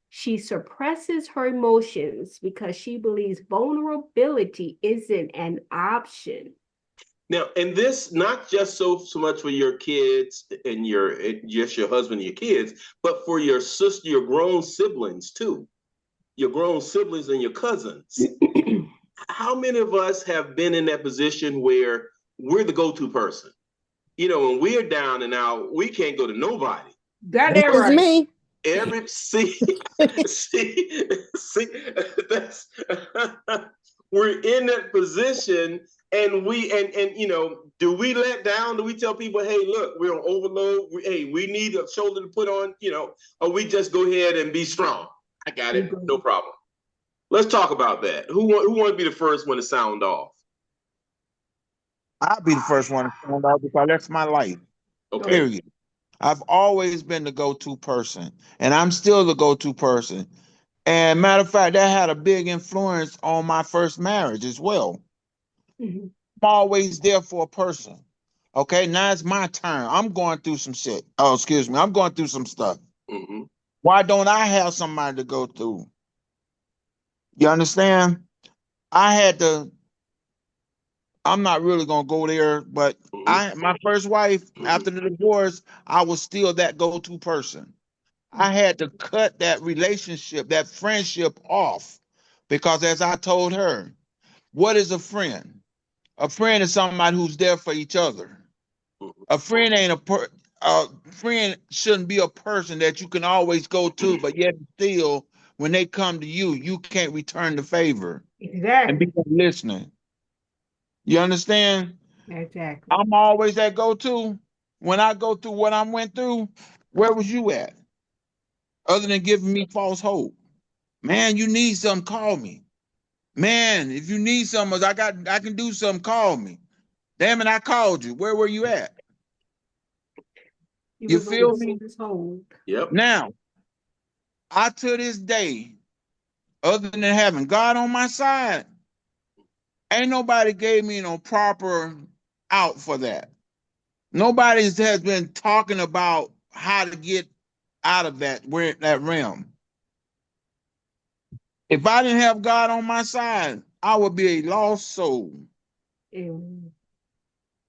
She suppresses her emotions because she believes vulnerability isn't an option.
Now, and this not just so much for your kids and just your husband and your kids, but for your sister, your grown siblings too, your grown siblings and your cousins. How many of us have been in that position where we're the go-to person? When we're down and out, we can't go to nobody.
Got
This
that
is
right.
me.
See, that's we're in that position, and do we let down? Do we tell people, hey, look, we're on overload. We need a shoulder to put on, or we just go ahead and be strong? I got it, no problem. Let's talk about that. Who want to be the first one to sound off?
I'll be the first one to sound out because that's my life.
Okay.
Period. I've always been the go-to person, and I'm still the go-to person. And matter of fact, that had a big influence on my first marriage as well.
Mm-hmm.
I'm always there for a person. Okay, now it's my turn. I'm going through some shit. Oh, excuse me. I'm going through some stuff.
Mm-hmm.
Why don't I have somebody to go through? You understand? I'm not really gonna go there, but my first wife, after the divorce, I was still that go-to person. I had to cut that relationship, that friendship off, because as I told her, what is a friend? A friend is somebody who's there for each other. A friend ain't a friend shouldn't be a person that you can always go to, but yet still, when they come to you, you can't return the favor and
Exactly.
become listening. You understand?
Exactly.
I'm always that go-to. When I go through what I went through, where was you at? Other than giving me false hope. Man, you need something, call me. Man, if you need something, I can do something, call me. Damn it, I called you. Where were you at?
You
You
was on
feel me?
this hold.
Yep.
Now, I to this day, other than having God on my side, ain't nobody gave me no proper out for that. Nobody has been talking about how to get out of that realm. If I didn't have God on my side, I would be a lost soul.
Mm.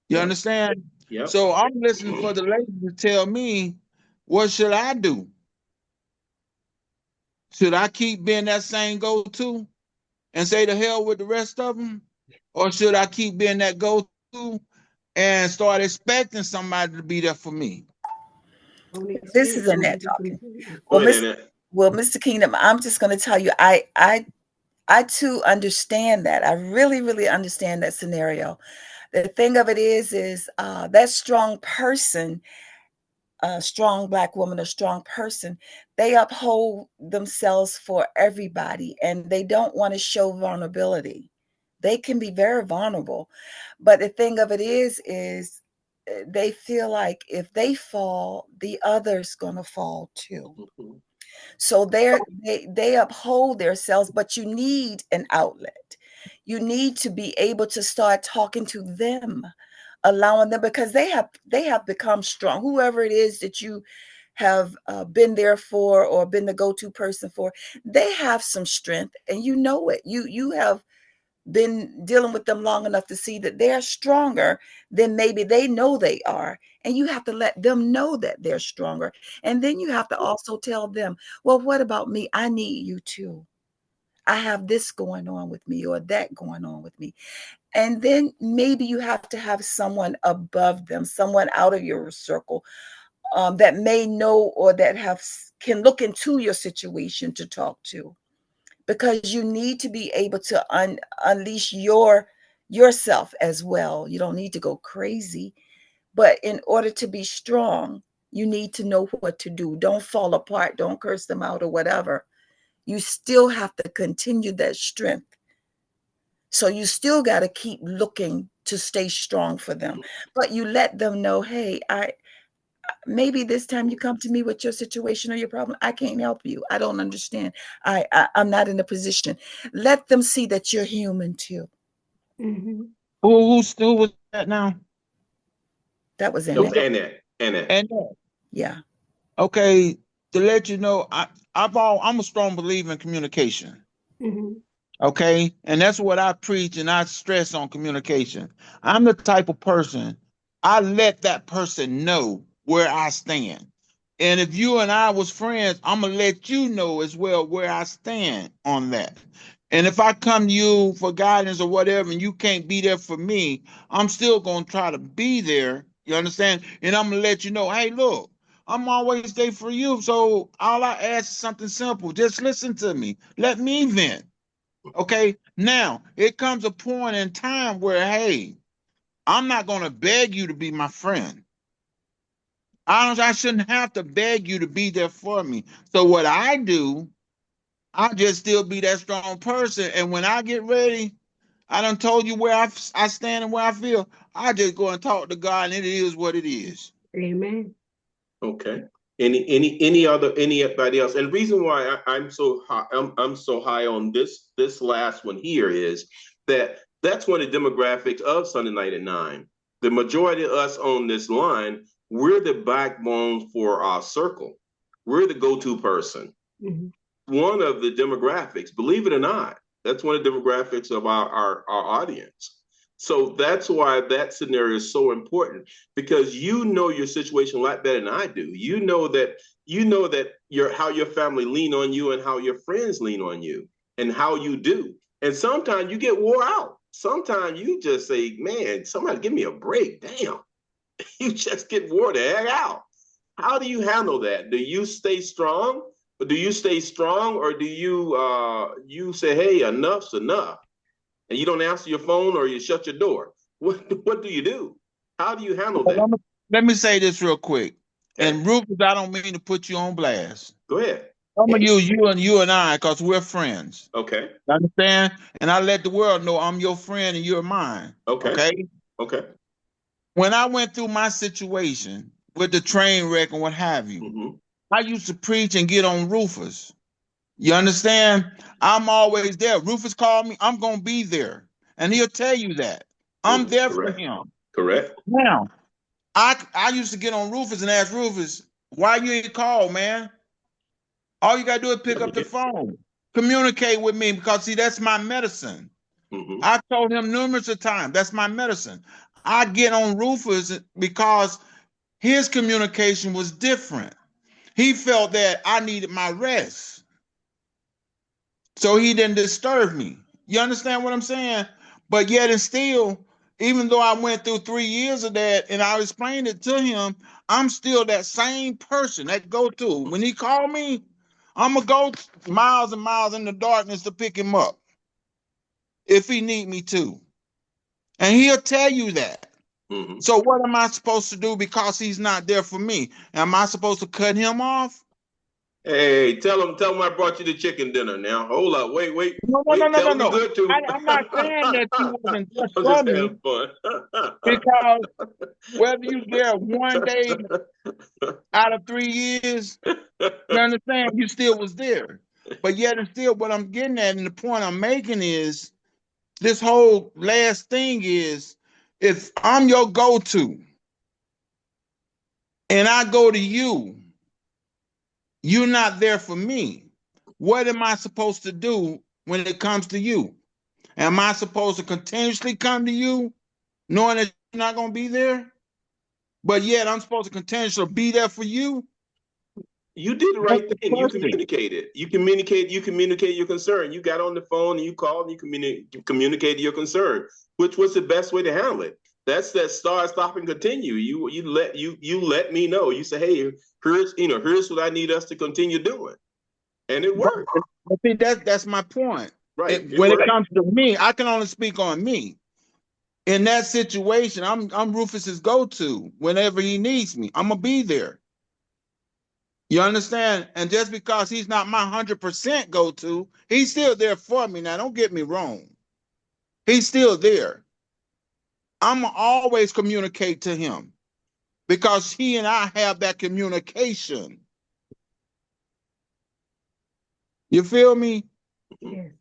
You
Yep.
understand?
Yep.
So I'm listening for the lady to tell me, what should I do? Should I keep being that same go-to and say the hell with the rest of them? Or should I keep being that go-to and start expecting somebody to be there for me?
This is Annette talking.
Go ahead, Annette.
Well, Mr. Kingdom, I'm just going to tell you, I too understand that. I really understand that scenario. The thing of it is that strong person, a strong Black woman, a strong person, they uphold themselves for everybody, and they don't want to show vulnerability. They can be very vulnerable, but the thing of it is they feel like if they fall, the other's gonna fall too.
Mhm.
So they uphold themselves, but you need an outlet. You need to be able to start talking to them, allowing them, because they have become strong. Whoever it is that you have been there for or been the go-to person for, they have some strength, and you know it. You have been dealing with them long enough to see that they're stronger than maybe they know they are. And you have to let them know that they're stronger. And then you have to also tell them, well, what about me? I need you too. I have this going on with me or that going on with me. And then maybe you have to have someone above them, someone out of your circle, that may know or that can look into your situation to talk to, because you need to be able to unleash yourself as well. You don't need to go crazy, but in order to be strong, you need to know what to do. Don't fall apart. Don't curse them out or whatever. You still have to continue that strength. So you still got to keep looking to stay strong for them, but you let them know, hey, maybe this time you come to me with your situation or your problem, I can't help you. I don't understand. I'm not in a position. Let them see that you're human too.
Mm-hmm.
Who was that now?
That was in
That was
it.
Annette.
And
Yeah.
okay, to let you know, I'm a strong believer in communication.
Mm-hmm.
Okay, and that's what I preach and I stress on communication. I'm the type of person, I let that person know where I stand. And if you and I was friends, I'm gonna let you know as well where I stand on that. And if I come to you for guidance or whatever and you can't be there for me, I'm still gonna try to be there. You understand? And I'm gonna let you know, hey, look, I'm always there for you. So all I ask is something simple. Just listen to me. Let me vent. Okay, now it comes a point in time where, hey, I'm not going to beg you to be my friend. I shouldn't have to beg you to be there for me. So what I do, I just still be that strong person. And when I get ready, I done told you where I stand and where I feel. I just go and talk to God, and it is what it is.
Amen.
Okay. Anybody else? And the reason why I'm so high, I'm so high on this last one here is that that's one of the demographics of Sunday Night at 9. The majority of us on this line, we're the backbone for our circle. We're the go-to person.
Mm-hmm.
One of the demographics, believe it or not, that's one of the demographics of our audience. So that's why that scenario is so important, because you know your situation a lot better than I do. You know that how your family lean on you and how your friends lean on you and how you do. And sometimes you get wore out. Sometimes you just say, man, somebody give me a break. Damn. You just get wore the heck out. How do you handle that? Do you stay strong? Or do you say, hey, enough's enough? And you don't answer your phone or you shut your door? What do you do? How do you handle
Well,
that?
let me say this real quick.
Okay,
And Rufus, I don't mean to put you on blast.
go ahead.
I'm gonna use you and I because we're friends.
Okay,
You understand? And I let the world know I'm your friend and you're mine.
okay,
Okay?
okay.
When I went through my situation with the train wreck and what have you,
Mm-hmm.
I used to preach and get on Rufus. You understand? I'm always there. Rufus called me, I'm gonna be there. And he'll tell you that. I'm
Mm-hmm.
there for
Correct,
him.
correct.
Now, I used to get on Rufus and ask Rufus, why you ain't called, man? All you gotta do is pick up the phone. Communicate with me because see, that's my medicine.
Mm-hmm.
I told him numerous of times, that's my medicine. I get on Rufus because his communication was different. He felt that I needed my rest. So he didn't disturb me. You understand what I'm saying? But yet and still, even though I went through 3 years of that and I explained it to him, I'm still that same person that go to. When he called me, I'm going to go miles and miles in the darkness to pick him up if he need me to. And he'll tell you that.
Mm-hmm.
So what am I supposed to do because he's not there for me? Am I supposed to cut him off?
Hey, tell them I brought you the chicken dinner now. Hold up. Wait.
No, no, no,
Wait,
no,
tell
no,
them you
no.
good too.
I'm not saying that you wasn't just
I'm
for
just
me,
having fun.
because whether you there one day out of 3 years, you understand, you still was there. But yet and still, what I'm getting at and the point I'm making is this whole last thing is, if I'm your go-to and I go to you, you're not there for me. What am I supposed to do when it comes to you? Am I supposed to continuously come to you knowing that you're not going to be there? But yet I'm supposed to continuously be there for you?
You did the
That's
right
the
thing. You
question.
communicated. You communicate your concern. You got on the phone and you called and you communicated your concern, which was the best way to handle it. That's that start, stop, and continue. You let me know. You say, hey, here's what I need us to continue doing. And it worked.
But see, that's my point.
Right. It
When it
worked.
comes to me, I can only speak on me. In that situation, I'm Rufus's go-to whenever he needs me. I'm gonna be there. You understand? And just because he's not my 100% go-to, he's still there for me. Now, don't get me wrong. He's still there. I'm gonna always communicate to him because he and I have that communication. You feel me?
Yes.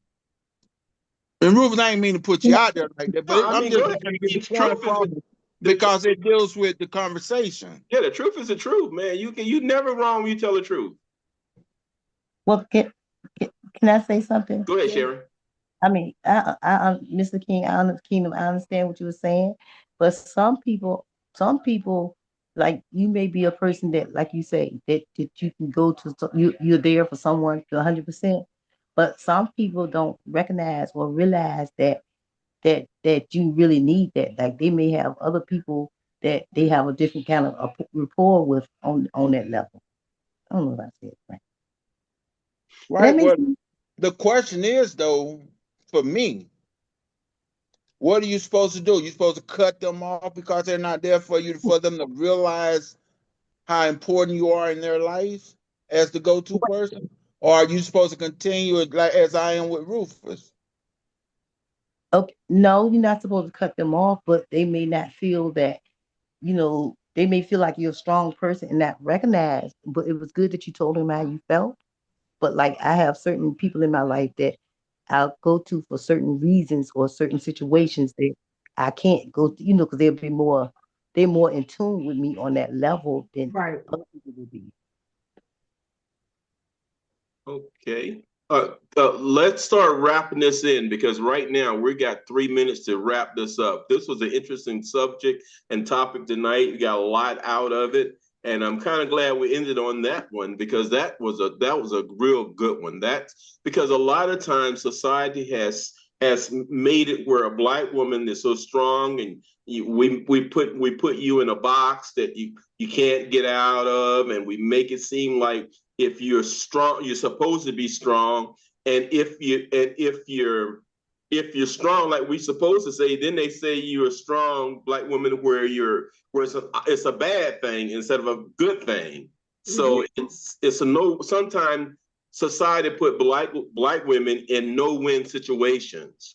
And Rufus, I ain't mean to put you out there like that,
No,
but
I
I'm
mean,
just
go
trying
ahead.
to get
The
the point
truth
across
is
because it deals with the conversation.
the truth is the truth, man. You never wrong when you tell the truth.
Well, can I say something?
Go ahead, Sharon.
I mean, Mr. King, I understand what you were saying, but some people, like you may be a person that, like you say, that you can go to, you're there for someone to 100%, but some people don't recognize or realize that you really need that. Like they may have other people that they have a different kind of a rapport with on that level. I don't know if I said it right. That
Right.
makes
Well,
sense.
the question is, though, for me, what are you supposed to do? You supposed to cut them off because they're not there for you, for them to realize how important you are in their life as the go-to person? Or are you supposed to continue it like as I am with Rufus?
Okay, no, you're not supposed to cut them off, but they may not feel that, they may feel like you're a strong person and not recognize. But it was good that you told them how you felt. But like I have certain people in my life that I'll go to for certain reasons or certain situations that I can't go to, because they're more in tune with me on that level than
Right.
other people will be.
Okay. Let's start wrapping this in because right now we got 3 minutes to wrap this up. This was an interesting subject and topic tonight. We got a lot out of it, and I'm kind of glad we ended on that one because that was a real good one. That's because a lot of times society has made it where a Black woman is so strong and we put you in a box that you can't get out of, and we make it seem like if you're strong, you're supposed to be strong. And if you're strong, like we supposed to say, then they say you're a strong Black woman where it's a bad thing instead of a good thing. So it's a no. Sometimes society put black women in no-win situations.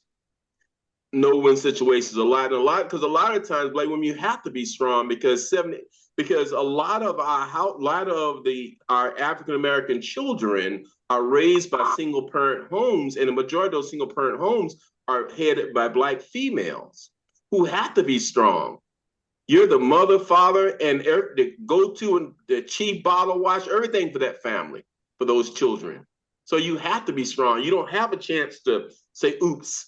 No-win situations because a lot of times Black women, you have to be strong because a lot of our African American children are raised by single parent homes, and the majority of those single parent homes are headed by Black females who have to be strong. You're the mother, father, and the go-to and the chief bottle wash, everything for that family, for those children. So you have to be strong. You don't have a chance to say oops.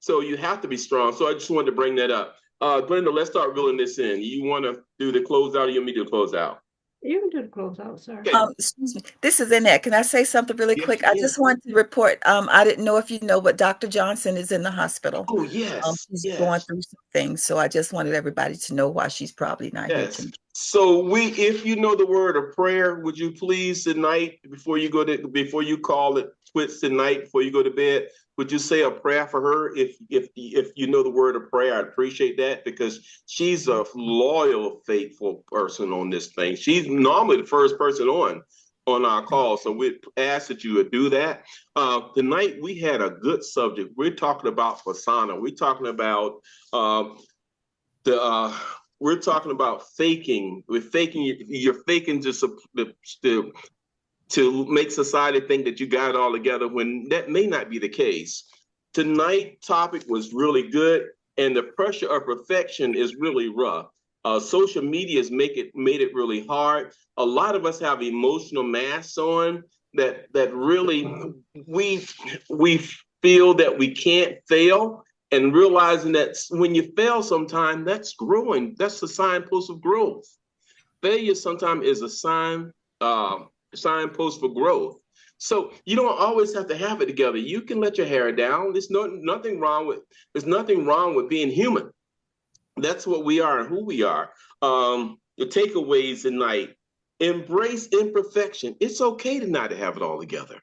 So you have to be strong. So I just wanted to bring that up. Glenda, let's start reeling this in. You want to do the closeout or you want me to close out?
You can do the closeout, sir.
Okay.
Excuse me. This is Annette. Can I say something really
Yes,
quick?
you
I
can.
just want to report. I didn't know if you know, but Dr. Johnson is in the hospital.
Oh, yes.
She's
Yes.
going through some things, so I just wanted everybody to know why she's probably not here
Yes.
tonight.
So if you know the word of prayer, would you please tonight before you call it quits tonight before you go to bed, would you say a prayer for her? If you know the word of prayer, I'd appreciate that because she's a loyal, faithful person on this thing. She's normally the first person on, on our call. So we ask that you would do that. Tonight we had a good subject. We're talking about persona. We're talking about the we're talking about faking. We're faking. You're faking just to make society think that you got it all together when that may not be the case. Tonight's topic was really good, and the pressure of perfection is really rough. Social media has made it really hard. A lot of us have emotional masks on that really we feel that we can't fail, and realizing that when you fail sometime, that's growing. That's a signpost of growth. Failure sometimes is a signpost for growth. So you don't always have to have it together. You can let your hair down. There's nothing wrong with being human. That's what we are and who we are. The takeaways tonight: embrace imperfection. It's okay to not have it all together.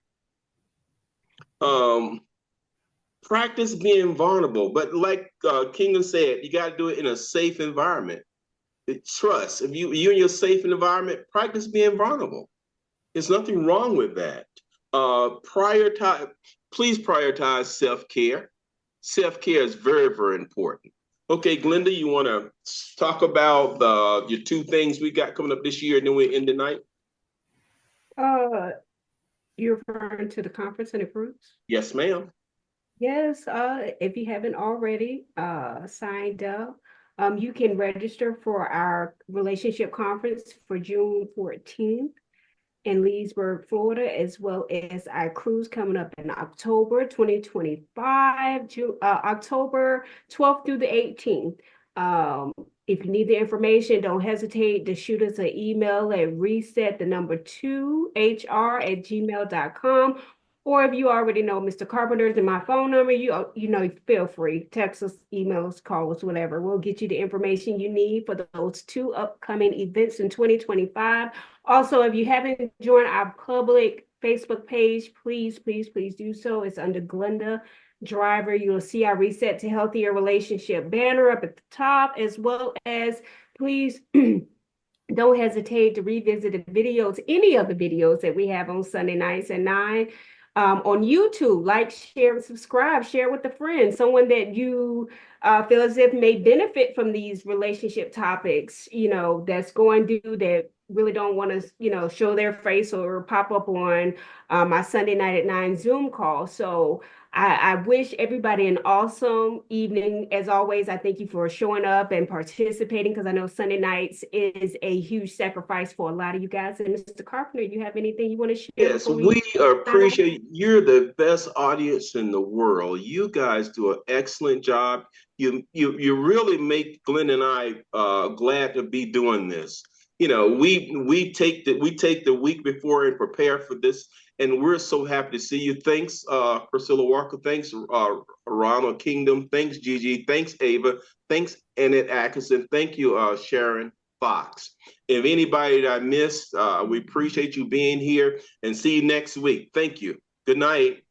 Practice being vulnerable, but like Kingdom said, you got to do it in a safe environment. Trust. If you're in your safe environment, practice being vulnerable. There's nothing wrong with that. Please prioritize self-care. Self-care is very, very important. Okay, Glenda, you want to talk about your two things we got coming up this year, and then we end the night?
You're referring to the conference and the groups?
Yes, ma'am.
Yes, if you haven't already signed up, you can register for our relationship conference for June 14th in Leesburg, Florida, as well as our cruise coming up in October 2025, October 12th through the 18th. If you need the information, don't hesitate to shoot us an email at reset2hr@gmail.com. Or if you already know Mr. Carpenter's and my phone number, feel free, text us, email us, call us, whatever. We'll get you the information you need for those two upcoming events in 2025. Also, if you haven't joined our public Facebook page, please do so. It's under Glenda Driver. You'll see our Reset to Healthier Relationship banner up at the top, as well as please don't hesitate to revisit the videos, any of the videos that we have on Sunday nights at 9. On YouTube, like, share, and subscribe, share with a friend, someone that you feel as if may benefit from these relationship topics, that's going through that really don't want to, show their face or pop up on my Sunday night at 9 Zoom call. So I wish everybody an awesome evening. As always, I thank you for showing up and participating, because I know Sunday nights is a huge sacrifice for a lot of you guys. And Mr. Carpenter, you have anything you want to share?
Yes, we appreciate you're the best audience in the world. You guys do an excellent job. You really make Glenn and I glad to be doing this. We take the week before and prepare for this, and we're so happy to see you. Thanks, Priscilla Walker. Thanks, Ronald Kingdom. Thanks, Gigi. Thanks, Ava. Thanks, Annette Atkinson. Thank you, Sharon Fox. If anybody that I missed, we appreciate you being here, and see you next week. Thank you. Good night.